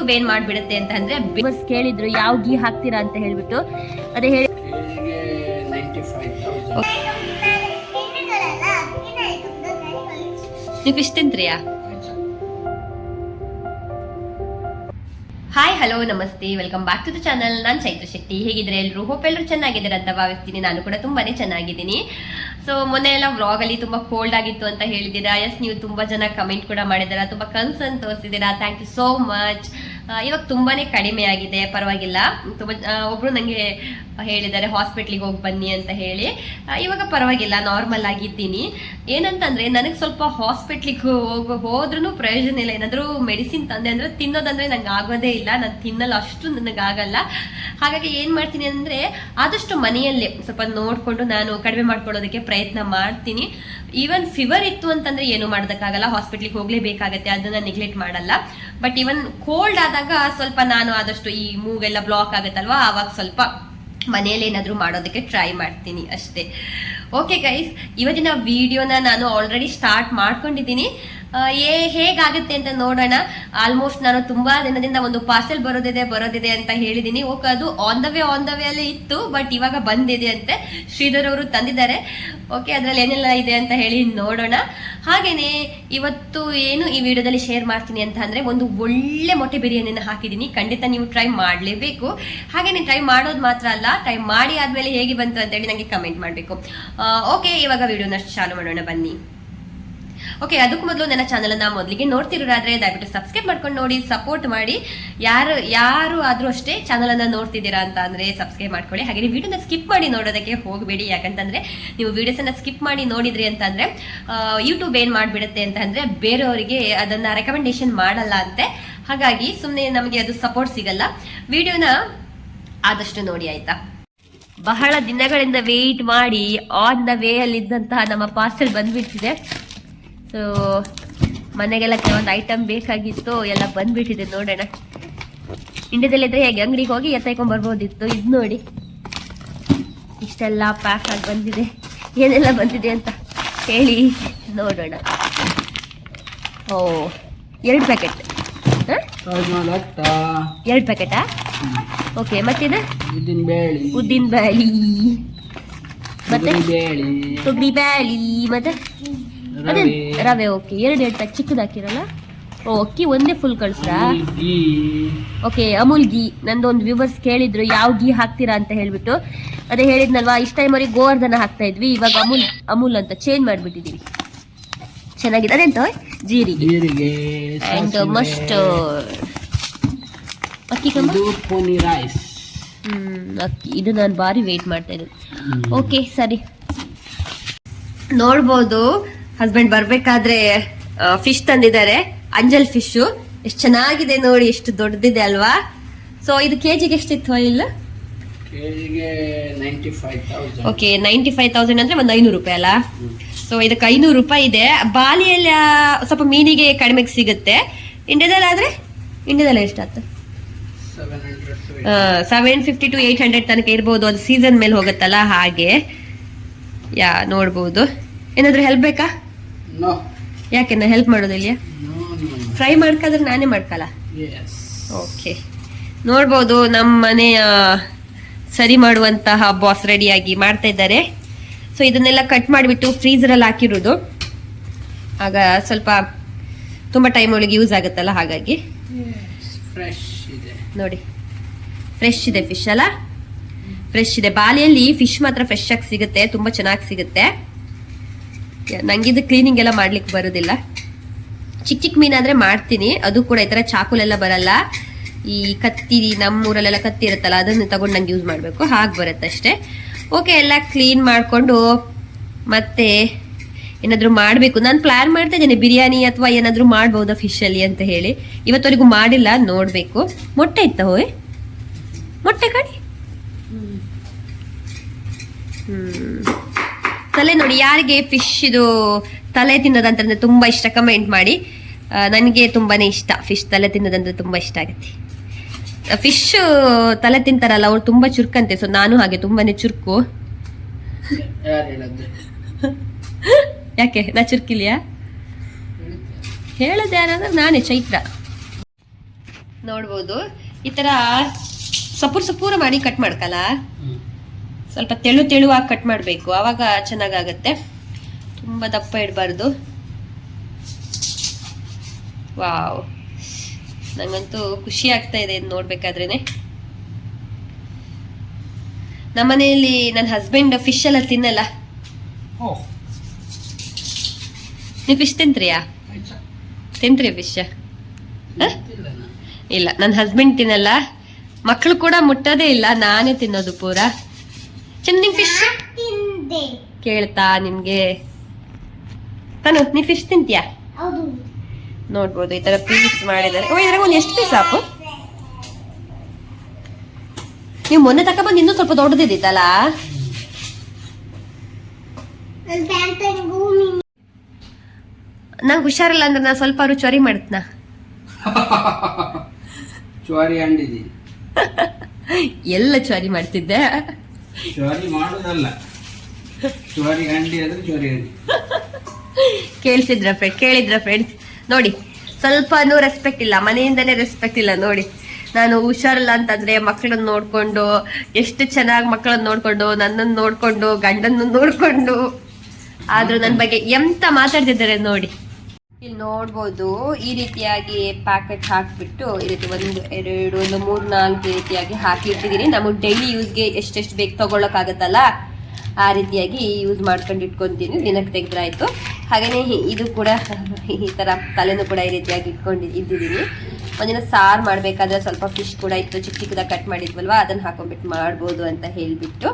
YouTube ಏನ್ ಮಾಡ್ಬಿಡುತ್ತೆ ಅಂತ ಅಂದ್ರೆ ಕೇಳಿದ್ರು ಯಾವ ಗೀ ಹಾಕ್ತೀರಾ ಅಂತ ಹೇಳ್ಬಿಟ್ಟು ಅದೇ ಹೇಳಿ ನೀವು ಫಿಶ್ ತಿಂತ್ರಿಯಾ? ಹಾಯ್ ಹಲೋ ನಮಸ್ತೆ, welcome back to the channel. ನಾನು ಚೈತ್ರ ಶೆಟ್ಟಿ. ಹೇಗಿದ್ರೆ ಎಲ್ಲರೂ? ಹೋಪ್ ಎಲ್ಲರೂ ಚೆನ್ನಾಗಿದ್ದಾರೆ ಅಂತ ಭಾವಿಸ್ತೀನಿ. ನಾನು ಕೂಡ ತುಂಬಾನೇ ಚೆನ್ನಾಗಿದ್ದೀನಿ. ಸೊ ಮೊನ್ನೆ ಎಲ್ಲ ವ್ಲಾಗ್ ಅಲ್ಲಿ ತುಂಬಾ ಕೋಲ್ಡ್ ಆಗಿತ್ತು ಅಂತ ಹೇಳಿದ್ದೀರಾ. ಎಸ್, ನೀವು ತುಂಬಾ ಜನ ಕಮೆಂಟ್ ಕೂಡ ಮಾಡಿದ್ದೀರಾ, ತುಂಬಾ ಕನ್ಸರ್ನ್ ತೋರಿಸಿದ್ದೀರಾ. Thank you so much. ಇವಾಗ ತುಂಬಾನೇ ಕಡಿಮೆ ಆಗಿದೆ, ಪರವಾಗಿಲ್ಲ. ತುಂಬಾ ಒಬ್ರು ನಂಗೆ ಹೇಳಿದ್ದಾರೆ ಹಾಸ್ಪಿಟ್ಲಿಗೆ ಹೋಗಿ ಬನ್ನಿ ಅಂತ ಹೇಳಿ. ಇವಾಗ ಪರವಾಗಿಲ್ಲ, ನಾರ್ಮಲ್ ಆಗಿದ್ದೀನಿ. ಏನಂತಂದ್ರೆ ನನಗೆ ಸ್ವಲ್ಪ ಹಾಸ್ಪಿಟ್ಲಿಗೆ ಹೋದ್ರೂ ಪ್ರಯೋಜನ ಇಲ್ಲ. ಏನಾದರೂ ಮೆಡಿಸಿನ್ ತಂದೆ ಅಂದ್ರೆ ತಿನ್ನೋದಂದ್ರೆ ನಂಗೆ ಆಗೋದೇ ಇಲ್ಲ. ನಾನು ತಿನ್ನಲ್ಲ, ಅಷ್ಟು ನನಗಾಗಲ್ಲ. ಹಾಗಾಗಿ ಏನ್ ಮಾಡ್ತೀನಿ ಅಂದ್ರೆ ಆದಷ್ಟು ಮನೆಯಲ್ಲೇ ಸ್ವಲ್ಪ ನೋಡ್ಕೊಂಡು ನಾನು ಕಡಿಮೆ ಮಾಡ್ಕೊಳ್ಳೋದಕ್ಕೆ ಪ್ರಯತ್ನ ಮಾಡ್ತೀನಿ. ಈವನ್ ಫೀವರ್ ಇತ್ತು ಅಂತಂದ್ರೆ ಏನು ಮಾಡೋದಕ್ಕಾಗಲ್ಲ, ಹಾಸ್ಪಿಟ್ಲಿಗೆ ಹೋಗ್ಲೇಬೇಕಾಗತ್ತೆ, ಅದನ್ನ ನೆಗ್ಲೆಕ್ಟ್ ಮಾಡಲ್ಲ. ಬಟ್ ಈವನ್ ಕೋಲ್ಡ್ ಆದಾಗ ಸ್ವಲ್ಪ ನಾನು ಆದಷ್ಟು ಈ ಮೂಗೆಲ್ಲ ಬ್ಲಾಕ್ ಆಗುತ್ತಲ್ವಾ, ಆವಾಗ ಸ್ವಲ್ಪ ಮನೆಯಲ್ಲಿ ಏನಾದರೂ ಮಾಡೋದಕ್ಕೆ ಟ್ರೈ ಮಾಡ್ತೀನಿ ಅಷ್ಟೇ. ಓಕೆ ಗೈಸ್, ಇವತ್ತಿನ ವಿಡಿಯೋನ ನಾನು ಆಲ್ರೆಡಿ ಸ್ಟಾರ್ಟ್ ಮಾಡ್ಕೊಂಡಿದ್ದೀನಿ. ಹೇಗಾಗುತ್ತೆ ಅಂತ ನೋಡೋಣ. ಆಲ್ಮೋಸ್ಟ್ ನಾನು ತುಂಬಾ ದಿನದಿಂದ ಒಂದು ಪಾರ್ಸೆಲ್ ಬರೋದಿದೆ ಅಂತ ಹೇಳಿದೀನಿ. ಓಕೆ, ಅದು ಆನ್ ದ ವೇ ಅಲ್ಲೇ ಇತ್ತು, ಬಟ್ ಇವಾಗ ಬಂದಿದೆ ಅಂತೆ. ಶ್ರೀಧರ್ ಅವರು ತಂದಿದ್ದಾರೆ. ಓಕೆ, ಅದ್ರಲ್ಲಿ ಏನೆಲ್ಲ ಇದೆ ಅಂತ ಹೇಳಿ ನೋಡೋಣ. ಹಾಗೇನೆ ಇವತ್ತು ಏನು ಈ ವಿಡಿಯೋದಲ್ಲಿ ಶೇರ್ ಮಾಡ್ತೀನಿ ಅಂತ ಅಂದ್ರೆ ಒಂದು ಒಳ್ಳೆ ಮೊಟ್ಟೆ ಬಿರಿಯಾನಿನ ಹಾಕಿದ್ದೀನಿ. ಖಂಡಿತ ನೀವು ಟ್ರೈ ಮಾಡಲೇಬೇಕು. ಹಾಗೇನೆ ಟ್ರೈ ಮಾಡೋದು ಮಾತ್ರ ಅಲ್ಲ, ಟ್ರೈ ಮಾಡಿ ಆದ್ಮೇಲೆ ಹೇಗೆ ಬಂತು ಅಂತ ಹೇಳಿ ನನಗೆ ಕಮೆಂಟ್ ಮಾಡಬೇಕು. ಓಕೆ, ಇವಾಗ ವಿಡಿಯೋನ ಚಾಲು ಮಾಡೋಣ ಬನ್ನಿ. ಓಕೆ, ಅದಕ್ಕೂ ಮೊದಲು ನನ್ನ ಚಾನಲನ್ನು ಮೊದಲಿಗೆ ನೋಡ್ತಿರೋರಾದ್ರೆ ದಯವಿಟ್ಟು ಸಬ್ಸ್ಕ್ರೈಬ್ ಮಾಡ್ಕೊಂಡು ನೋಡಿ, ಸಪೋರ್ಟ್ ಮಾಡಿ. ಯಾರು ಆದ್ರೂ ಅಷ್ಟೇ ಚಾನಲನ್ನು ನೋಡ್ತಿದ್ದೀರಾ ಅಂತ ಅಂದ್ರೆ ಸಬ್ಸ್ಕ್ರೈಬ್ ಮಾಡ್ಕೊಳ್ಳಿ. ಹಾಗೆ ವಿಡಿಯೋನ ಸ್ಕಿಪ್ ಮಾಡಿ ನೋಡೋದಕ್ಕೆ ಹೋಗಬೇಡಿ. ಯಾಕಂತಂದ್ರೆ ನೀವು ವಿಡಿಯೋಸನ್ನ ಸ್ಕಿಪ್ ಮಾಡಿ ನೋಡಿದ್ರಿ ಅಂತಂದ್ರೆ ಯೂಟ್ಯೂಬ್ ಏನ್ ಮಾಡ್ಬಿಡುತ್ತೆ ಅಂತ ಅಂದ್ರೆ ಬೇರೆಯವರಿಗೆ ಅದನ್ನ ರೆಕಮೆಂಡೇಶನ್ ಮಾಡಲ್ಲ ಅಂತೆ. ಹಾಗಾಗಿ ಸುಮ್ಮನೆ ನಮಗೆ ಅದು ಸಪೋರ್ಟ್ ಸಿಗಲ್ಲ. ವಿಡಿಯೋನ ಆದಷ್ಟು ನೋಡಿ, ಆಯ್ತಾ? ಬಹಳ ದಿನಗಳಿಂದ ವೇಟ್ ಮಾಡಿ ಆನ್ ದ ವೇ ಅಲ್ಲಿ ಇದ್ದಂತಹ ನಮ್ಮ ಪಾರ್ಸೆಲ್ ಬಂದ್ಬಿಟ್ಟಿದೆ. ಸೊ ಮನೆಗೆಲ್ಲ ಕೆಲವೊಂದು ಐಟಮ್ ಬೇಕಾಗಿತ್ತು, ಎಲ್ಲ ಬಂದ್ಬಿಟ್ಟಿದೆ. ನೋಡೋಣ, ಇಂಡಿಯಾದಲ್ಲಿದ್ರೆ ಹೇಗೆ ಅಂಗಡಿಗೆ ಹೋಗಿ ಎತ್ತೈಕೊಂಡ್ ಬರ್ಬೋದಿತ್ತು. ಇದು ನೋಡಿ, ಇಷ್ಟೆಲ್ಲ ಪ್ಯಾಕ್ ಆಗಿ ಬಂದಿದೆ. ಏನೆಲ್ಲ ಬಂದಿದೆ ಅಂತ ಹೇಳಿ ನೋಡೋಣ. ಓ, 2 ಪ್ಯಾಕೆಟ್. 2 ಪ್ಯಾಕೆಟಾ? ಓಕೆ, ಮತ್ತಿದೆ ಉದ್ದಿನ ಬ್ಯಾಳಿ, ಮತ್ತೆ ತೊಗರಿ ಬ್ಯಾಳಿ, ಮತ್ತೆ ಅದೇ ರವೆ. ಓಕೆ, 2 ಪ್ಯಾಕ್ ಚಿಕ್ಕದು ಹಾಕಿರಲ್ಲ. ಓ, ಅಕ್ಕಿ ಒಂದೇ ಫುಲ್ ಕಳಿಸ್ರಾ? ಓಕೆ, ಅಮೂಲ್ ಗೀ. ನಂದೊಂದು ವ್ಯೂವರ್ಸ್ ಕೇಳಿದ್ರು ಯಾವ ಗೀ ಹಾಕ್ತೀರಾ ಅಂತ ಹೇಳ್ಬಿಟ್ಟು. ಅದೇ ಹೇಳಿದ್ನಲ್ವಾ, ಇಷ್ಟ ಟೈಮ್ ಅವ್ರಿಗೆ ಗೋವರ್ಧನ ಹಾಕ್ತಾ ಇದ್ವಿ, ಇವಾಗ ಅಮೂಲ್ ಅಂತ ಚೇಂಜ್ ಮಾಡ್ಬಿಟ್ಟಿದೀವಿ. ಚೆನ್ನಾಗಿದೆ. ಅದೆಂತ ಜೀರಿಗೆ ಅಂಡ್ ಮಸ್ಟರ್ಡ್. ಅಕ್ಕಿ ರೈಸ್. ಅಕ್ಕಿ ಇದು ನಾನು ಬಾರಿ ವೇಟ್ ಮಾಡ್ತಾ ಇದ್ದೆ. ಓಕೆ, ಸರಿ. ನೋಡ್ಬೋದು, ಹಸ್ಬೆಂಡ್ ಬರ್ಬೇಕಾದ್ರೆ ಫಿಶ್ ತಂದಿದ್ದಾರೆ. ಅಂಜಲ್ ಫಿಶ್ ಎಷ್ಟು ಚೆನ್ನಾಗಿದೆ ನೋಡಿ, ಎಷ್ಟು ದೊಡ್ಡದಿದೆ ಅಲ್ವಾ? ಸೊ ಇದು ಕೆಜಿಗೆ ಎಷ್ಟಿತ್ತು? ಇಲ್ಲ, ಓಕೆ, 95,000 ಅಂದ್ರೆ ಒಂದು 500 ರೂಪಾಯಿ ಅಲ್ಲ? ಸೊ ಇದಕ್ಕೆ 500 ರೂಪಾಯಿ ಇದೆ. ಬಾಲಿಯಲ್ಲಿ ಸ್ವಲ್ಪ ಮೀನಿಗೆ ಕಡಿಮೆಗೆ ಸಿಗುತ್ತೆ. ಇಂಡಿಯಾದಲ್ಲಿ ಎಷ್ಟಾಯ್ತು? 750 to 800 ತನಕ ಇರ್ಬೋದು. ಅದು ಸೀಸನ್ ಮೇಲೆ ಹೋಗುತ್ತಲ್ಲ, ಹಾಗೆ. ನೋಡ್ಬೋದು. ಏನಾದ್ರು ಹೆಲ್ಪ್ ಬೇಕಾ? ಯಾಕೆ ನಾ ಹೆಲ್ಪ್ ಮಾಡೋದಿಲ್ಲ? ಫ್ರೈ ಮಾಡ್ಕಾದ್ರೆ ನಾನೇ ಮಾಡ್ಕಲ್ಲ. ಓಕೆ, ನೋಡ್ಬೋದು ನಮ್ಮ ಮನೆಯ ಸರಿ ಮಾಡುವಂತಹ ಬಾಸ್ ರೆಡಿಯಾಗಿ ಮಾಡ್ತಾ ಇದ್ದಾರೆ. ಸೊ ಇದನ್ನೆಲ್ಲ ಕಟ್ ಮಾಡಿಬಿಟ್ಟು ಫ್ರೀಸರಲ್ಲಿ ಹಾಕಿರೋದು. ಆಗ ಸ್ವಲ್ಪ ತುಂಬಾ ಟೈಮ್ ಒಳಗೆ ಯೂಸ್ ಆಗುತ್ತಲ್ಲ, ಹಾಗಾಗಿ. ನೋಡಿ, ಫ್ರೆಶ್ ಇದೆ ಫಿಶ್ ಅಲ್ಲ? ಫ್ರೆಶ್ ಇದೆ. ಬಾಲಿಯಲ್ಲಿ ಫಿಶ್ ಮಾತ್ರ ಫ್ರೆಶ್ ಆಗಿ ಸಿಗುತ್ತೆ, ತುಂಬಾ ಚೆನ್ನಾಗಿ ಸಿಗುತ್ತೆ. ನಂಗಿದು ಕ್ಲೀನಿಂಗ್ ಎಲ್ಲ ಮಾಡ್ಲಿಕ್ಕೆ ಬರೋದಿಲ್ಲ. ಚಿಕ್ಕ ಮೀನಾದ್ರೆ ಮಾಡ್ತೀನಿ, ಅದು ಕೂಡ ಈ ತರ ಚಾಕುಲೆಲ್ಲ ಬರಲ್ಲ. ಈ ಕತ್ತಿ, ನಮ್ಮೂರಲ್ಲೆಲ್ಲ ಕತ್ತಿ ಇರುತ್ತಲ್ಲ, ಅದನ್ನು ತಗೊಂಡು ನಂಗೆ ಯೂಸ್ ಮಾಡಬೇಕು, ಹಾಗೆ ಬರುತ್ತೆ ಅಷ್ಟೇ. ಓಕೆ, ಎಲ್ಲ ಕ್ಲೀನ್ ಮಾಡಿಕೊಂಡು ಮತ್ತೆ ಏನಾದರೂ ಮಾಡಬೇಕು. ನಾನು ಪ್ಲಾನ್ ಮಾಡ್ತಾ ಇದ್ದೇನೆ, ಬಿರಿಯಾನಿ ಅಥವಾ ಏನಾದರೂ ಮಾಡ್ಬೋದಾ ಫಿಶಲ್ಲಿ ಅಂತ ಹೇಳಿ. ಇವತ್ತವರೆಗೂ ಮಾಡಿಲ್ಲ, ನೋಡಬೇಕು. ಮೊಟ್ಟೆ ಇತ್ತ? ಹೋಯ್, ಮೊಟ್ಟೆ ಕಡಿ. ತಲೆ ನೋಡಿ, ಯಾರಿಗೆ ಫಿಶ್ ಇದು ತಲೆ ತಿನ್ನೋದಂತಂದ್ರೆ ತುಂಬಾ ಇಷ್ಟ ಕಮೆಂಟ್ ಮಾಡಿ. ನನಗೆ ತುಂಬಾನೇ ಇಷ್ಟ ಫಿಶ್ ತಲೆ ತಿನ್ನೋದಂದ್ರೆ ತುಂಬಾ ಇಷ್ಟ ಆಗುತ್ತೆ. ಫಿಶ್ ತಲೆ ತಿಂತಾರಲ್ಲ, ಅವ್ರು ತುಂಬಾ ಚುರುಕಂತೆ. ಸೊ ನಾನು ಹಾಗೆ ತುಂಬಾನೇ ಚುರುಕು. ಯಾಕೆ ನಾ ಚುರುಕಿಲ್ಯಾ? ಹೇಳೋದು ಯಾರಂದ್ರೆ ನಾನೇ, ಚೈತ್ರ. ನೋಡ್ಬೋದು ಈ ತರ ಸಪೂರ ಮಾಡಿ ಕಟ್ ಮಾಡ್ಕಲ್ಲ, ಸ್ವಲ್ಪ ತೆಳುವಾಗಿ ಕಟ್ ಮಾಡಬೇಕು, ಆವಾಗ ಚೆನ್ನಾಗಾಗತ್ತೆ. ತುಂಬಾ ದಪ್ಪ ಇಡಬಾರ್ದು. ವಾವ್, ನಂಗಂತೂ ಖುಷಿ ಆಗ್ತಾ ಇದೆ ಇದು ನೋಡ್ಬೇಕಾದ್ರೇನೆ. ನಮ್ಮನೆಯಲ್ಲಿ ನನ್ನ ಹಸ್ಬೆಂಡ್ ಫಿಶ್ ಎಲ್ಲ ತಿನ್ನಲ್ಲ. ನೀವು ಫಿಶ್ ತಿಂತ್ರಿಯಾ? ತಿಂತ್ರಿ ಫಿಶ್? ಇಲ್ಲ, ನನ್ನ ಹಸ್ಬೆಂಡ್ ತಿನ್ನಲ್ಲ, ಮಕ್ಕಳು ಕೂಡ ಮುಟ್ಟೋದೇ ಇಲ್ಲ, ನಾನೇ ತಿನ್ನೋದು ಪೂರ. ನಿಂಗೆ ಫಿಶ್ ಕೇಳ್ತಾ ನಿಮ್ಗೆ? ತಾನು ನೀ ಫಿಶ್ ತಿಂತೀಯಾ? ನೋಡ್ಬೋದು ಈ ತರ ಪೀಸ್ ಮಾಡಿದ್ದಾರೆ. ಇದ್ರಾಗ ಒಂದು ಎಷ್ಟು ಪೀಸ್ ಹಾಕು? ನೀವು ಮೊನ್ನೆ ತಕೊಂಡ್ಬಂದು ಇನ್ನೂ ಸ್ವಲ್ಪ ದೊಡ್ಡದಿತ್ತಲ್ಲ. ನಂಗೆ ಹುಷಾರಿಲ್ಲ ಅಂದ್ರೆ ನಾನು ಸ್ವಲ್ಪ ಚೊರಿ ಮಾಡ್ತನ. ಚೊರಿ ಅಂಡಿದಿ ಎಲ್ಲ ಚೊರಿ ಮಾಡ್ತಿದ್ದೆ. ಚೊರಿ ಮಾಡೋದಲ್ಲ, ಚೊರಿ ಅಂಡಿ ಅಂದ್ರೆ ಚೊರಿ ಅಂಡಿ. ಕೇಳಿದ್ರ ಫ್ರೆಂಡ್ಸ್? ನೋಡಿ, ಸ್ವಲ್ಪನೂ ರೆಸ್ಪೆಕ್ಟ್ ಇಲ್ಲ, ಮನೆಯಿಂದನೇ ರೆಸ್ಪೆಕ್ಟ್ ಇಲ್ಲ. ನೋಡಿ, ನಾನು ಹುಷಾರಿಲ್ಲ ಅಂತಂದ್ರೆ ಮಕ್ಕಳನ್ನ ನೋಡ್ಕೊಂಡು, ಎಷ್ಟು ಚೆನ್ನಾಗಿ ಮಕ್ಕಳನ್ನ ನೋಡ್ಕೊಂಡು, ನನ್ನನ್ನು ನೋಡ್ಕೊಂಡು, ಗಂಡನ್ನು ನೋಡ್ಕೊಂಡು, ಆದ್ರೂ ನನ್ನ ಬಗ್ಗೆ ಎಂತ ಮಾತಾಡ್ತಿದ್ದಾರೆ ನೋಡಿ. ಇಲ್ಲಿ ನೋಡ್ಬೋದು ಈ ರೀತಿಯಾಗಿ ಪ್ಯಾಕೆಟ್ ಹಾಕ್ಬಿಟ್ಟು ಈ ರೀತಿ 1, 2, 3, 4 ರೀತಿಯಾಗಿ ಹಾಕಿ ಇಟ್ಟಿದ್ದೀನಿ. ನಮಗೆ ಡೈಲಿ ಯೂಸ್ಗೆ ಎಷ್ಟೆಷ್ಟು ಬೇಕು ತಗೊಳಕ್ಕಾಗತ್ತಲ್ಲ, ಆ ರೀತಿಯಾಗಿ ಯೂಸ್ ಮಾಡ್ಕೊಂಡು ಇಟ್ಕೊಂತೀನಿ. ದಿನಕ್ಕೆ ತೆಗೆದ್ರಾಯ್ತು. ಹಾಗೇನೆ ಇದು ಕೂಡ ಈ ತರ ತಲೆನೂ ಕೂಡ ಈ ರೀತಿಯಾಗಿ ಇಟ್ಟಿದ್ದೀನಿ. ಒಂದಿನ ಸಾರು ಮಾಡ್ಬೇಕಾದ್ರೆ ಸ್ವಲ್ಪ ಫಿಶ್ ಕೂಡ ಇತ್ತು, ಚಿಕ್ಕದಾಗಿ ಕಟ್ ಮಾಡಿದ್ವಲ್ವಾ, ಅದನ್ನ ಹಾಕೊಂಡ್ಬಿಟ್ಟು ಮಾಡ್ಬೋದು ಅಂತ ಹೇಳ್ಬಿಟ್ಟು.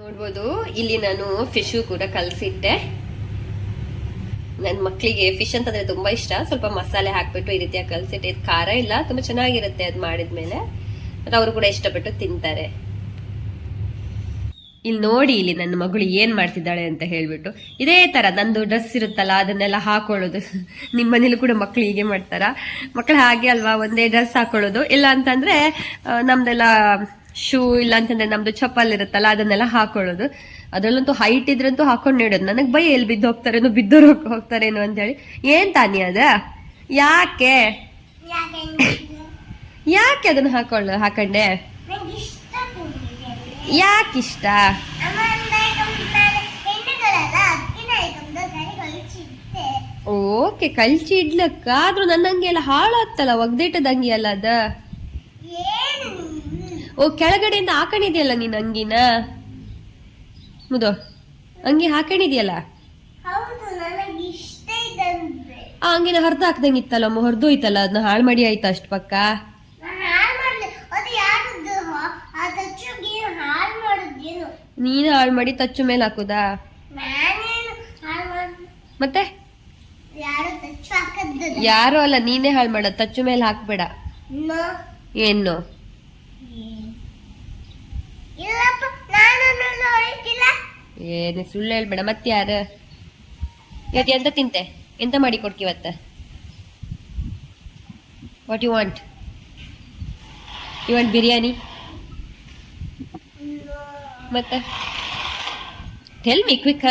ನೋಡ್ಬೋದು ಇಲ್ಲಿ ನಾನು ಫಿಶು ಕೂಡ ಕಲಸಿಟ್ಟೆ. ನನ್ನ ಮಕ್ಕಳಿಗೆ ಫಿಶ್ ಅಂತಂದ್ರೆ ತುಂಬಾ ಇಷ್ಟ. ಸ್ವಲ್ಪ ಮಸಾಲೆ ಹಾಕ್ಬಿಟ್ಟು ಈ ರೀತಿಯಾಗಿ ಕಲಸಿಟ್ಟೆ. ಇದು ಖಾರ ಇಲ್ಲ, ತುಂಬಾ ಚೆನ್ನಾಗಿರುತ್ತೆ ಅದು ಮಾಡಿದ್ಮೇಲೆ. ಮತ್ತೆ ಅವರು ಕೂಡ ಇಷ್ಟಪಟ್ಟು ತಿಂತಾರೆ. ಇಲ್ಲಿ ನೋಡಿ, ಇಲ್ಲಿ ನನ್ನ ಮಗಳು ಏನ್ ಮಾಡ್ತಿದ್ದಾಳೆ ಅಂತ ಹೇಳ್ಬಿಟ್ಟು, ಇದೇ ತರ ನಂದು ಡ್ರೆಸ್ ಇರುತ್ತಲ್ಲ ಅದನ್ನೆಲ್ಲ ಹಾಕೊಳ್ಳೋದು. ನಿಮ್ಮ ಮನೇಲಿ ಕೂಡ ಮಕ್ಳು ಹೀಗೆ ಮಾಡ್ತಾರ? ಮಕ್ಳು ಹಾಗೆ ಅಲ್ವಾ, ಒಂದೇ ಡ್ರೆಸ್ ಹಾಕೊಳ್ಳೋದು. ಇಲ್ಲ ಅಂತಂದ್ರೆ ನಮ್ದೆಲ್ಲ ಶೂ, ಇಲ್ಲ ಅಂತಂದ್ರೆ ನಮ್ದು ಚಪ್ಪಲ್ ಇರುತ್ತಲ್ಲ ಅದನ್ನೆಲ್ಲ ಹಾಕೊಳ್ಳೋದು. ಅದ್ರಲ್ಲಂತೂ ಹೈಟ್ ಇದ್ರಂತೂ ಹಾಕೊಂಡು ನೀಡೋದು. ನನಗೆ ಭಯ, ಎಲ್ಲಿ ಬಿದ್ದು ಹೋಗ್ತಾರೇನೋ, ಬಿದ್ದೋರು ಹೋಗ್ತಾರೇನೋ ಅಂತ ಹೇಳಿ. ಏನ್ ತಾನಿ ಅದ? ಯಾಕೆ ಅದನ್ನ ಹಾಕೊಂಡೆ? ಯಾಕಿಷ್ಟ? ಓಕೆ, ಕಲ್ಚಿ ಇಡ್ಲಕ್ಕ. ಆದ್ರೂ ನನ್ನ ಅಂಗಿ ಎಲ್ಲ ಹಾಳಾಗ್ತಲ್ಲ, ಒಗ್ದೇಟದಂಗಿ ಅಲ್ಲ ಅದ. ಓ, ಕೆಳಗಡೆಯಿಂದ ಹಾಕೊಂಡಿದ್ಯಲ್ಲ ನೀನ್ ಅಂಗಿನ? ಮುದೋ, ಅಂಗಿ ಹಾಕೊಂಡಿದ್ಯಲ್ಲ, ಆ ಅಂಗಿನ ಹರ್ದು ಹಾಕ್ದಂಗಿತ್ತಲ್ಲ, ಹೊರ್ದೋಯ್ತಲ್ಲ, ಅದನ್ನ ಹಾಳು ಮಾಡಿ ಆಯ್ತಾ ಅಷ್ಟು ಪಕ್ಕ? ನೀನು ಹಾಳು ಮಾಡಿ ತಚ್ಚು ಮೇಲೆ ಹಾಕುದಾ? ಮತ್ತೆ ಯಾರು ಅಲ್ಲ, ನೀನೇ ಹಾಳು ಮಾಡ. ತಚ್ಚು ಮೇಲೆ ಹಾಕ್ಬೇಡ. ಏನು ಏನು ಸುಳ್ಳು ಹೇಳ್ಬೇಡ. ಮತ್ತೆ ಯಾರು? ಇವತ್ತು ಎಂತ ತಿಂತೆ? ಎಂತ ಮಾಡಿ ಕೊಡ್ಕಿವತ್ತ? What you want? You want biryani? ಮತ್ತೆ tell me quick.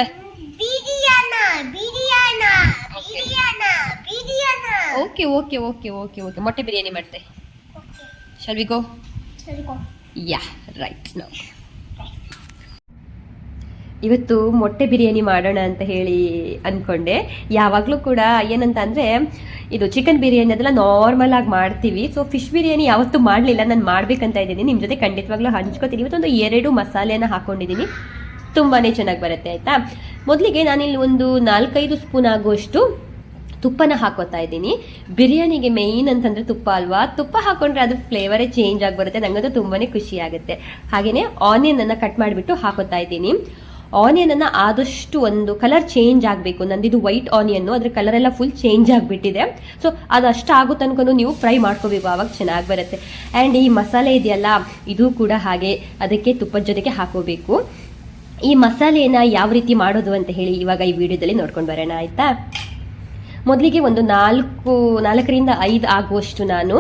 Okay okay okay okay okay ಮೊಟ್ಟೆ ಬಿರಿಯಾನಿ ಮಾಡ್ತೆ. Shall we go? Yeah, right. Now ಇವತ್ತು ಮೊಟ್ಟೆ ಬಿರಿಯಾನಿ ಮಾಡೋಣ ಅಂತ ಹೇಳಿ ಅಂದ್ಕೊಂಡೆ. ಯಾವಾಗಲೂ ಕೂಡ ಏನಂತ ಅಂದರೆ, ಇದು ಚಿಕನ್ ಬಿರಿಯಾನಿ ಅದೆಲ್ಲ ನಾರ್ಮಲ್ ಆಗಿ ಮಾಡ್ತೀವಿ. ಸೊ ಫಿಶ್ ಬಿರಿಯಾನಿ ಯಾವತ್ತೂ ಮಾಡಲಿಲ್ಲ. ನಾನು ಮಾಡಬೇಕಂತ ಇದ್ದೀನಿ, ನಿಮ್ಮ ಜೊತೆ ಖಂಡಿತವಾಗ್ಲೂ ಹಂಚ್ಕೋತೀನಿ. ಇವತ್ತೊಂದು 2 ಮಸಾಲೆಯನ್ನು ಹಾಕ್ಕೊಂಡಿದ್ದೀನಿ, ತುಂಬಾ ಚೆನ್ನಾಗಿ ಬರುತ್ತೆ. ಆಯಿತಾ? ಮೊದಲಿಗೆ ನಾನಿಲ್ಲಿ ಒಂದು 4-5 ಸ್ಪೂನ್ ಆಗುವಷ್ಟು ತುಪ್ಪನ ಹಾಕೋತಾ ಇದ್ದೀನಿ. ಬಿರಿಯಾನಿಗೆ ಮೇಯ್ನ್ ಅಂತಂದರೆ ತುಪ್ಪ ಅಲ್ವಾ? ತುಪ್ಪ ಹಾಕೊಂಡ್ರೆ ಅದು ಫ್ಲೇವರೇ ಚೇಂಜ್ ಆಗಿ ಬರುತ್ತೆ. ನನಗದು ತುಂಬಾ ಖುಷಿ ಆಗುತ್ತೆ. ಹಾಗೆಯೇ ಆನಿಯನನ್ನು ಕಟ್ ಮಾಡಿಬಿಟ್ಟು ಹಾಕೋತಾ ಇದ್ದೀನಿ. ಆನಿಯನನ್ನು ಆದಷ್ಟು ಒಂದು ಕಲರ್ ಚೇಂಜ್ ಆಗಬೇಕು. ನಂದಿದು ವೈಟ್ ಆನಿಯನ್ನು, ಅದ್ರ ಕಲರ್ ಎಲ್ಲ ಫುಲ್ ಚೇಂಜ್ ಆಗಿಬಿಟ್ಟಿದೆ. ಸೊ ಅದಷ್ಟು ಆಗೋ ತನಕ ನೀವು ಫ್ರೈ ಮಾಡ್ಕೋಬೇಕು, ಆವಾಗ ಚೆನ್ನಾಗಿ ಬರುತ್ತೆ. ಆ್ಯಂಡ್ ಈ ಮಸಾಲೆ ಇದೆಯಲ್ಲ, ಇದು ಕೂಡ ಹಾಗೆ ಅದಕ್ಕೆ ತುಪ್ಪದ ಜೊತೆಗೆ ಹಾಕೋಬೇಕು. ಈ ಮಸಾಲೆಯನ್ನು ಯಾವ ರೀತಿ ಮಾಡೋದು ಅಂತ ಹೇಳಿ ಇವಾಗ ಈ ವಿಡಿಯೋದಲ್ಲಿ ನೋಡ್ಕೊಂಡು ಬರೋಣ. ಆಯಿತಾ? ಮೊದಲಿಗೆ ಒಂದು 4ರಿಂದ 5 ಆಗುವಷ್ಟು ನಾನು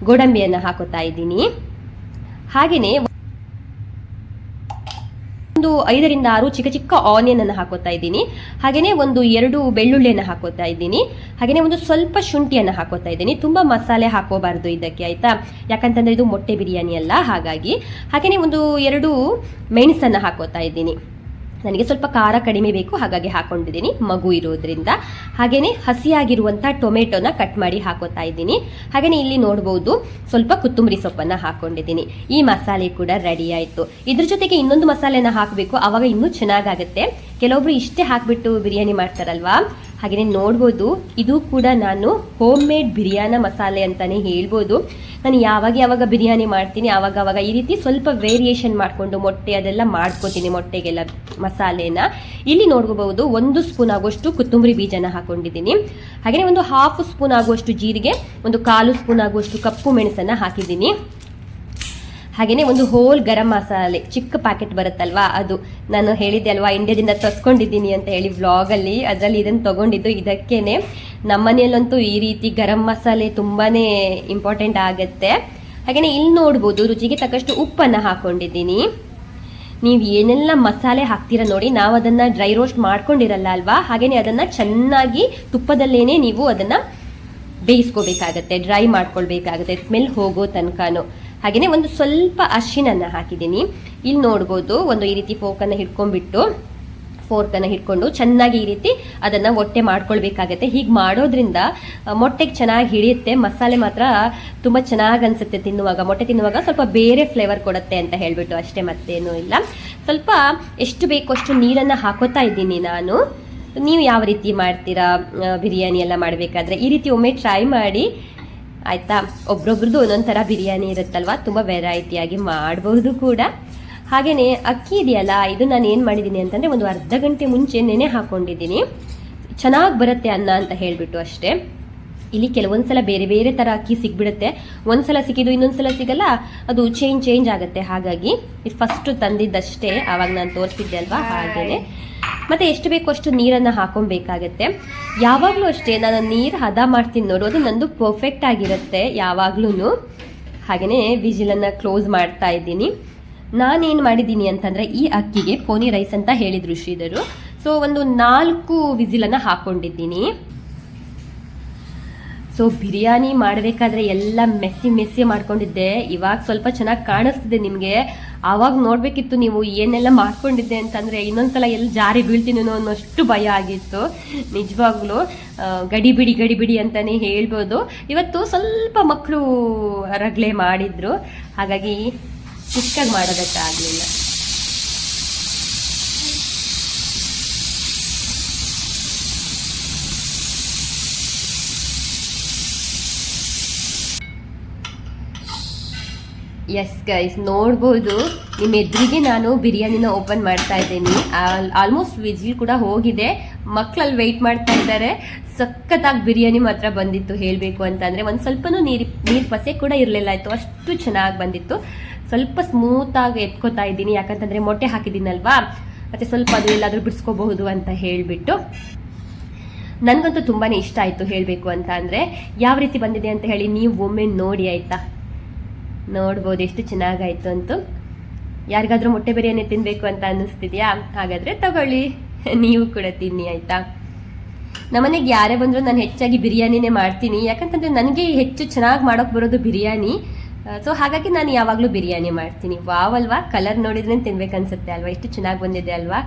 ಗೋಡಂಬಿಯನ್ನು ಹಾಕೋತಾ ಇದ್ದೀನಿ. ಹಾಗೆಯೇ ಒಂದು 5 ರಿಂದ 6 ಚಿಕ್ಕ ಚಿಕ್ಕ ಆನಿಯನ್ ಅನ್ನು ಹಾಕೋತಾ ಇದ್ದೀನಿ. ಹಾಗೇನೆ ಒಂದು 2 ಬೆಳ್ಳುಳ್ಳಿಯನ್ನು ಹಾಕೋತಾ ಇದ್ದೀನಿ. ಹಾಗೇನೆ ಒಂದು ಸ್ವಲ್ಪ ಶುಂಠಿಯನ್ನು ಹಾಕೋತಾ ಇದ್ದೀನಿ. ತುಂಬಾ ಮಸಾಲೆ ಹಾಕೋಬಾರ್ದು ಇದಕ್ಕೆ, ಆಯ್ತಾ, ಯಾಕಂತಂದ್ರೆ ಇದು ಮೊಟ್ಟೆ ಬಿರಿಯಾನಿ ಅಲ್ಲ, ಹಾಗಾಗಿ. ಹಾಗೇನೆ ಒಂದು 2 ಮೆಣಸನ್ನು ಹಾಕೋತಾ ಇದ್ದೀನಿ. ನನಗೆ ಸ್ವಲ್ಪ ಖಾರ ಕಡಿಮೆ ಬೇಕು, ಹಾಗಾಗಿ ಹಾಕೊಂಡಿದ್ದೀನಿ, ಮಗು ಇರೋದ್ರಿಂದ. ಹಾಗೇನೆ ಹಸಿಯಾಗಿರುವಂಥ ಟೊಮೆಟೊನ ಕಟ್ ಮಾಡಿ ಹಾಕೋತಾ ಇದ್ದೀನಿ. ಹಾಗೇನೆ ಇಲ್ಲಿ ನೋಡ್ಬೋದು ಸ್ವಲ್ಪ ಕೊತ್ತಂಬರಿ ಸೊಪ್ಪನ್ನು ಹಾಕೊಂಡಿದ್ದೀನಿ. ಈ ಮಸಾಲೆ ಕೂಡ ರೆಡಿ ಆಯಿತು. ಇದ್ರ ಜೊತೆಗೆ ಇನ್ನೊಂದು ಮಸಾಲೆನ ಹಾಕಬೇಕು, ಆವಾಗ ಇನ್ನೂ ಚೆನ್ನಾಗಾಗುತ್ತೆ. ಕೆಲವೊಬ್ರು ಇಷ್ಟೇ ಹಾಕಿಬಿಟ್ಟು ಬಿರಿಯಾನಿ ಮಾಡ್ತಾರಲ್ವಾ, ಹಾಗೆಯೇ ನೋಡ್ಬೋದು ಇದು ಕೂಡ ನಾನು ಹೋಮ್ ಮೇಡ್ ಬಿರಿಯಾನಿ ಮಸಾಲೆ ಅಂತಾನೆ ಹೇಳ್ಬೋದು. ನಾನು ಯಾವಾಗ ಬಿರಿಯಾನಿ ಮಾಡ್ತೀನಿ ಆವಾಗ ಈ ರೀತಿ ಸ್ವಲ್ಪ ವೇರಿಯೇಷನ್ ಮಾಡಿಕೊಂಡು ಮೊಟ್ಟೆ ಅದೆಲ್ಲ ಮಾಡ್ಕೋತೀನಿ, ಮೊಟ್ಟೆಗೆಲ್ಲ ಮಸಾಲೆನ. ಇಲ್ಲಿ ನೋಡ್ಕೋಬಹುದು 1 ಸ್ಪೂನ್ ಆಗುವಷ್ಟು ಕೊತ್ತಂಬರಿ ಬೀಜನ ಹಾಕೊಂಡಿದ್ದೀನಿ. ಹಾಗೆಯೇ ಒಂದು 1/2 ಸ್ಪೂನ್ ಆಗುವಷ್ಟು ಜೀರಿಗೆ, ಒಂದು 1/4 ಸ್ಪೂನ್ ಆಗುವಷ್ಟು ಕಪ್ಪು ಮೆಣಸನ್ನ ಹಾಕಿದ್ದೀನಿ. ಹಾಗೆಯೇ ಒಂದು ಹೋಲ್ ಗರಂ ಮಸಾಲೆ ಚಿಕ್ಕ ಪ್ಯಾಕೆಟ್ ಬರುತ್ತಲ್ವಾ, ಅದು ನಾನು ಹೇಳಿದ್ದೆ ಅಲ್ವಾ ಇಂಡಿಯಾದಿಂದ ತರಿಸ್ಕೊಂಡಿದ್ದೀನಿ ಅಂತ ಹೇಳಿ ವ್ಲಾಗಲ್ಲಿ, ಅದರಲ್ಲಿ ಇದನ್ನು ತೊಗೊಂಡಿದ್ದು. ಇದಕ್ಕೇನೆ ನಮ್ಮನೆಯಲ್ಲಂತೂ ಈ ರೀತಿ ಗರಂ ಮಸಾಲೆ ತುಂಬಾ ಇಂಪಾರ್ಟೆಂಟ್ ಆಗುತ್ತೆ. ಹಾಗೆಯೇ ಇಲ್ಲಿ ನೋಡ್ಬೋದು ರುಚಿಗೆ ತಕ್ಕಷ್ಟು ಉಪ್ಪನ್ನು ಹಾಕೊಂಡಿದ್ದೀನಿ. ನೀವು ಏನೆಲ್ಲ ಮಸಾಲೆ ಹಾಕ್ತೀರಾ ನೋಡಿ, ನಾವು ಅದನ್ನು ಡ್ರೈ ರೋಸ್ಟ್ ಮಾಡ್ಕೊಂಡಿರಲ್ಲ ಅಲ್ವಾ, ಹಾಗೆಯೇ ಅದನ್ನು ಚೆನ್ನಾಗಿ ತುಪ್ಪದಲ್ಲೇನೆ ನೀವು ಅದನ್ನು ಬೇಯಿಸ್ಕೋಬೇಕಾಗತ್ತೆ, ಡ್ರೈ ಮಾಡ್ಕೊಳ್ಬೇಕಾಗತ್ತೆ ಸ್ಮೆಲ್ ಹೋಗೋ ತನಕನೂ. ಹಾಗೆಯೇ ಒಂದು ಸ್ವಲ್ಪ ಅರಿಶಿನನ್ನು ಹಾಕಿದ್ದೀನಿ. ಇಲ್ಲಿ ನೋಡ್ಬೋದು ಒಂದು ಈ ರೀತಿ ಫೋರ್ಕನ್ನು ಹಿಡ್ಕೊಂಡು ಚೆನ್ನಾಗಿ ಈ ರೀತಿ ಅದನ್ನು ಮೊಟ್ಟೆ ಮಾಡ್ಕೊಳ್ಬೇಕಾಗತ್ತೆ. ಹೀಗೆ ಮಾಡೋದ್ರಿಂದ ಮೊಟ್ಟೆಗೆ ಚೆನ್ನಾಗಿ ಹಿಡಿಯುತ್ತೆ, ಮಸಾಲೆ ಮಾತ್ರ ತುಂಬ ಚೆನ್ನಾಗಿ ಅನಿಸುತ್ತೆ ತಿನ್ನುವಾಗ. ಮೊಟ್ಟೆ ತಿನ್ನುವಾಗ ಸ್ವಲ್ಪ ಬೇರೆ ಫ್ಲೇವರ್ ಕೊಡುತ್ತೆ ಅಂತ ಹೇಳಿಬಿಟ್ಟು ಅಷ್ಟೇ, ಮತ್ತೇನೂ ಇಲ್ಲ. ಸ್ವಲ್ಪ ಎಷ್ಟು ಬೇಕೋ ಅಷ್ಟು ನೀರನ್ನು ಹಾಕೋತಾ ಇದ್ದೀನಿ ನಾನು. ನೀವು ಯಾವ ರೀತಿ ಮಾಡ್ತೀರಾ ಬಿರಿಯಾನಿ ಎಲ್ಲ ಮಾಡಬೇಕಾದ್ರೆ ಈ ರೀತಿ ಒಮ್ಮೆ ಟ್ರೈ ಮಾಡಿ, ಆಯಿತಾ. ಒಬ್ರೊಬ್ರದ್ದು ಒಂದೊಂದು ಥರ ಬಿರಿಯಾನಿ ಇರುತ್ತಲ್ವ, ತುಂಬ ವೆರೈಟಿಯಾಗಿ ಮಾಡ್ಬೋದು ಕೂಡ. ಹಾಗೆಯೇ ಅಕ್ಕಿ ಇದೆಯಲ್ಲ, ಇದು ನಾನು ಏನು ಮಾಡಿದ್ದೀನಿ ಅಂತಂದರೆ ಒಂದು ಅರ್ಧ ಗಂಟೆ ಮುಂಚೆ ನೆನೆ ಹಾಕ್ಕೊಂಡಿದ್ದೀನಿ, ಚೆನ್ನಾಗಿ ಬರುತ್ತೆ ಅನ್ನ ಅಂತ ಹೇಳಿಬಿಟ್ಟು ಅಷ್ಟೇ. ಇಲ್ಲಿ ಕೆಲವೊಂದ್ಸಲ ಬೇರೆ ಬೇರೆ ಥರ ಅಕ್ಕಿ ಸಿಗ್ಬಿಡುತ್ತೆ, ಒಂದ್ಸಲ ಸಿಕ್ಕಿದ್ದು ಇನ್ನೊಂದ್ಸಲ ಸಿಗಲ್ಲ, ಅದು ಚೇಂಜ್ ಆಗುತ್ತೆ. ಹಾಗಾಗಿ ಇದು ಫಸ್ಟು ತಂದಿದ್ದಷ್ಟೇ, ಆವಾಗ ನಾನು ತೋರಿಸಿದ್ದೆ ಅಲ್ವಾ, ಹಾಗೆಯೇ. ಮತ್ತು ಎಷ್ಟು ಬೇಕೋ ಅಷ್ಟು ನೀರನ್ನು ಹಾಕೊಬೇಕಾಗತ್ತೆ. ಯಾವಾಗಲೂ ಅಷ್ಟೇ ನಾನು ನೀರು ಹದ ಮಾಡ್ತೀನಿ ನೋಡು, ಅದು ನಂದು ಪರ್ಫೆಕ್ಟ್ ಆಗಿರುತ್ತೆ ಯಾವಾಗ್ಲೂ. ಹಾಗೆಯೇ ವಿಜಿಲನ್ನು ಕ್ಲೋಸ್ ಮಾಡ್ತಾ ಇದ್ದೀನಿ. ನಾನೇನು ಮಾಡಿದ್ದೀನಿ ಅಂತಂದರೆ ಈ ಅಕ್ಕಿಗೆ ಪೋನಿ ರೈಸ್ ಅಂತ ಹೇಳಿದರು ಶ್ರೀಧರು, ಸೊ ಒಂದು 4 ವಿಜಿಲನ್ನು ಹಾಕ್ಕೊಂಡಿದ್ದೀನಿ. ಸೊ ಬಿರಿಯಾನಿ ಮಾಡಬೇಕಾದ್ರೆ ಎಲ್ಲ ಮೆಸ್ಸಿ ಮಾಡ್ಕೊಂಡಿದ್ದೆ, ಇವಾಗ ಸ್ವಲ್ಪ ಚೆನ್ನಾಗಿ ಕಾಣಿಸ್ತಿದೆ ನಿಮಗೆ. ಆವಾಗ ನೋಡಬೇಕಿತ್ತು ನೀವು ಏನೆಲ್ಲ ಮಾಡ್ಕೊಂಡಿದ್ದೆ ಅಂತಂದರೆ, ಇನ್ನೊಂದ್ಸಲ ಎಲ್ಲಿ ಜಾರಿ ಬೀಳ್ತೀನೋ ಅನ್ನೋಷ್ಟು ಭಯ ಆಗಿತ್ತು ನಿಜವಾಗ್ಲೂ. ಗಡಿಬಿಡಿ ಅಂತಲೇ ಹೇಳ್ಬೋದು. ಇವತ್ತು ಸ್ವಲ್ಪ ಮಕ್ಕಳು ರಗಳೆ ಮಾಡಿದ್ರು, ಹಾಗಾಗಿ ಚಿಕ್ಕಾಗಿ ಮಾಡೋದಕ್ಕಾಗಲಿಲ್ಲ. ಎಸ್ ಗೈಸ್, ನೋಡ್ಬೋದು ನಿಮ್ಮ ಎದುರಿಗೆ ನಾನು ಬಿರಿಯಾನಿನ ಓಪನ್ ಮಾಡ್ತಾ ಇದ್ದೀನಿ. ಆಲ್ಮೋಸ್ಟ್ ವಿಜಿಲ್ ಕೂಡ ಹೋಗಿದೆ, ಮಕ್ಕಳಲ್ಲಿ ವೆಯ್ಟ್ ಮಾಡ್ತಾ ಇದ್ದಾರೆ. ಸಖತ್ತಾಗಿ ಬಿರಿಯಾನಿ ಮಾತ್ರ ಬಂದಿತ್ತು ಹೇಳಬೇಕು ಅಂತಂದರೆ. ಒಂದು ಸ್ವಲ್ಪನೂ ನೀರು ಪಸೆ ಕೂಡ ಇರಲಿಲ್ಲ, ಆಯಿತು, ಅಷ್ಟು ಚೆನ್ನಾಗಿ ಬಂದಿತ್ತು. ಸ್ವಲ್ಪ ಸ್ಮೂತಾಗಿ ಎತ್ಕೋತಾ ಇದ್ದೀನಿ, ಯಾಕಂತಂದರೆ ಮೊಟ್ಟೆ ಹಾಕಿದ್ದೀನಲ್ವಾ, ಮತ್ತು ಸ್ವಲ್ಪ ಅದು ಎಲ್ಲಾದರೂ ಬಿಡಿಸ್ಕೋಬಹುದು ಅಂತ ಹೇಳಿಬಿಟ್ಟು. ನನಗಂತೂ ತುಂಬಾ ಇಷ್ಟ ಆಯಿತು ಹೇಳಬೇಕು ಅಂತ ಅಂದರೆ. ಯಾವ ರೀತಿ ಬಂದಿದೆ ಅಂತ ಹೇಳಿ ನೀವು ಒಮ್ಮೆ ನೋಡಿ, ಆಯಿತಾ. ನೋಡ್ಬೋದು ಎಷ್ಟು ಚೆನ್ನಾಗಾಯಿತು ಅಂತೂ. ಯಾರಿಗಾದ್ರೂ ಮೊಟ್ಟೆ ಬಿರಿಯಾನಿ ತಿನ್ನಬೇಕು ಅಂತ ಅನ್ನಿಸ್ತಿದ್ಯಾ? ಹಾಗಾದರೆ ತಗೊಳ್ಳಿ, ನೀವು ಕೂಡ ತಿನ್ನಿ, ಆಯಿತಾ. ನಮ್ಮನೆಗೆ ಯಾರೇ ಬಂದರೂ ನಾನು ಹೆಚ್ಚಾಗಿ ಬಿರಿಯಾನಿನೇ ಮಾಡ್ತೀನಿ, ಯಾಕಂತಂದರೆ ನನಗೆ ಹೆಚ್ಚು ಚೆನ್ನಾಗಿ ಮಾಡೋಕ್ಕೆ ಬರೋದು ಬಿರಿಯಾನಿ. ಸೊ ಹಾಗಾಗಿ ನಾನು ಯಾವಾಗಲೂ ಬಿರಿಯಾನಿ ಮಾಡ್ತೀನಿ. ವಾವ್ ಅಲ್ವಾ, ಕಲರ್ ನೋಡಿದ್ರೆ ತಿನ್ಬೇಕನ್ಸುತ್ತೆ ಅಲ್ವಾ, ಎಷ್ಟು ಚೆನ್ನಾಗಿ ಬಂದಿದೆ ಅಲ್ವಾ.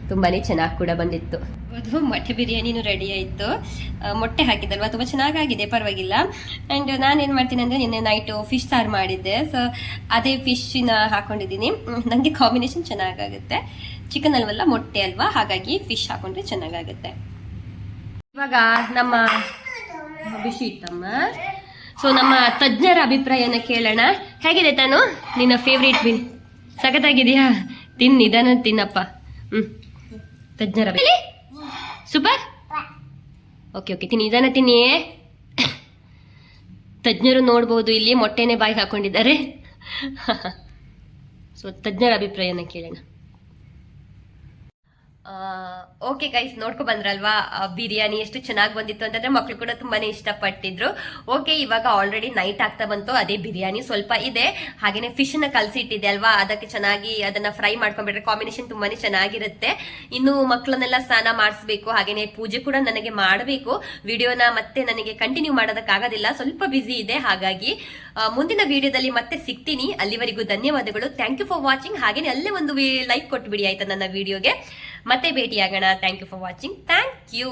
ತುಂಬಾ ಚೆನ್ನಾಗಿ ಕೂಡ ಬಂದಿತ್ತು. ಅದು ಮೊಟ್ಟೆ ಬಿರಿಯಾನಿನೂ ರೆಡಿ ಆಯಿತು. ಮೊಟ್ಟೆ ಹಾಕಿದಲ್ವಾ, ತುಂಬ ಚೆನ್ನಾಗಾಗಿದೆ, ಪರವಾಗಿಲ್ಲ. ಆ್ಯಂಡ್ ನಾನೇನು ಮಾಡ್ತೀನಿ ಅಂದರೆ ನಿನ್ನೆ ನೈಟು ಫಿಶ್ ಸಾರು ಮಾಡಿದ್ದೆ, ಸೊ ಅದೇ ಫಿಶ್ಶಿನ ಹಾಕ್ಕೊಂಡಿದ್ದೀನಿ. ನನಗೆ ಕಾಂಬಿನೇಷನ್ ಚೆನ್ನಾಗಾಗುತ್ತೆ, ಚಿಕನ್ ಅಲ್ವಲ್ಲ ಮೊಟ್ಟೆ ಅಲ್ವಾ, ಹಾಗಾಗಿ ಫಿಶ್ ಹಾಕೊಂಡ್ರೆ ಚೆನ್ನಾಗಾಗುತ್ತೆ. ಇವಾಗ ನಮ್ಮ ಬಿಸಿ ಇತ್ತಮ್ಮ, ಸೊ ನಮ್ಮ ತಜ್ಞರ ಅಭಿಪ್ರಾಯನ ಕೇಳೋಣ. ಹೇಗಿದೆ ತಾನು ನಿನ್ನ ಫೇವ್ರೇಟ್ ಬಿನ್? ಸಖತ್ತಾಗಿದೆಯಾ? ನಿಧಾನ ತಿನ್ನಪ್ಪ. ತಜ್ಞರ ಸೂಪರ್, ಓಕೆ ತಿನ್ನಿ, ನಿಧಾನ ತಿನ್ನಿ. ತಜ್ಞರು ನೋಡ್ಬೋದು ಇಲ್ಲಿ ಮೊಟ್ಟೆನೇ ಬಾಯಿಗೆ ಹಾಕೊಂಡಿದ್ದಾರೆ. ಸೊ ತಜ್ಞರ ಅಭಿಪ್ರಾಯನ ಕೇಳೋಣ. ಓಕೆ ಗೈಸ್, ನೋಡ್ಕೊ ಬಂದ್ರಲ್ವಾ ಬಿರಿಯಾನಿ ಎಷ್ಟು ಚೆನ್ನಾಗಿ ಬಂದಿತ್ತು ಅಂತಂದ್ರೆ ಮಕ್ಳು ಕೂಡ ತುಂಬಾನೇ ಇಷ್ಟಪಟ್ಟಿದ್ರು. ಓಕೆ, ಇವಾಗ ಆಲ್ರೆಡಿ ನೈಟ್ ಆಗ್ತಾ ಬಂತು. ಅದೇ ಬಿರಿಯಾನಿ ಸ್ವಲ್ಪ ಇದೆ, ಹಾಗೇನೆ ಫಿಶ್ ನ ಕಲಸಿ ಇಟ್ಟಿದೆ ಅಲ್ವಾ, ಅದಕ್ಕೆ ಚೆನ್ನಾಗಿ ಅದನ್ನ ಫ್ರೈ ಮಾಡ್ಕೊಂಡ್ಬಿಟ್ರೆ ಕಾಂಬಿನೇಷನ್ ತುಂಬಾನೇ ಚೆನ್ನಾಗಿರುತ್ತೆ. ಇನ್ನು ಮಕ್ಕಳನ್ನೆಲ್ಲ ಸ್ನಾನ ಮಾಡಿಸ್ಬೇಕು, ಹಾಗೇನೆ ಪೂಜೆ ಕೂಡ ನನಗೆ ಮಾಡಬೇಕು. ವಿಡಿಯೋನ ಮತ್ತೆ ನನಗೆ ಕಂಟಿನ್ಯೂ ಮಾಡೋದಕ್ಕಾಗೋದಿಲ್ಲ, ಸ್ವಲ್ಪ ಬಿಸಿ ಇದೆ. ಹಾಗಾಗಿ ಮುಂದಿನ ವಿಡಿಯೋದಲ್ಲಿ ಮತ್ತೆ ಸಿಗ್ತೀನಿ. ಅಲ್ಲಿವರೆಗೂ ಧನ್ಯವಾದಗಳು. Thank you for watching. ಹಾಗೇನೆ ಅಲ್ಲೇ ಒಂದು ಲೈಕ್ ಕೊಟ್ಬಿಡಿ ಆಯ್ತಾ ನನ್ನ ವಿಡಿಯೋಗೆ. ಮತ್ತೆ ಭೇಟಿಯಾಗೋಣ. Thank you for watching. Thank you.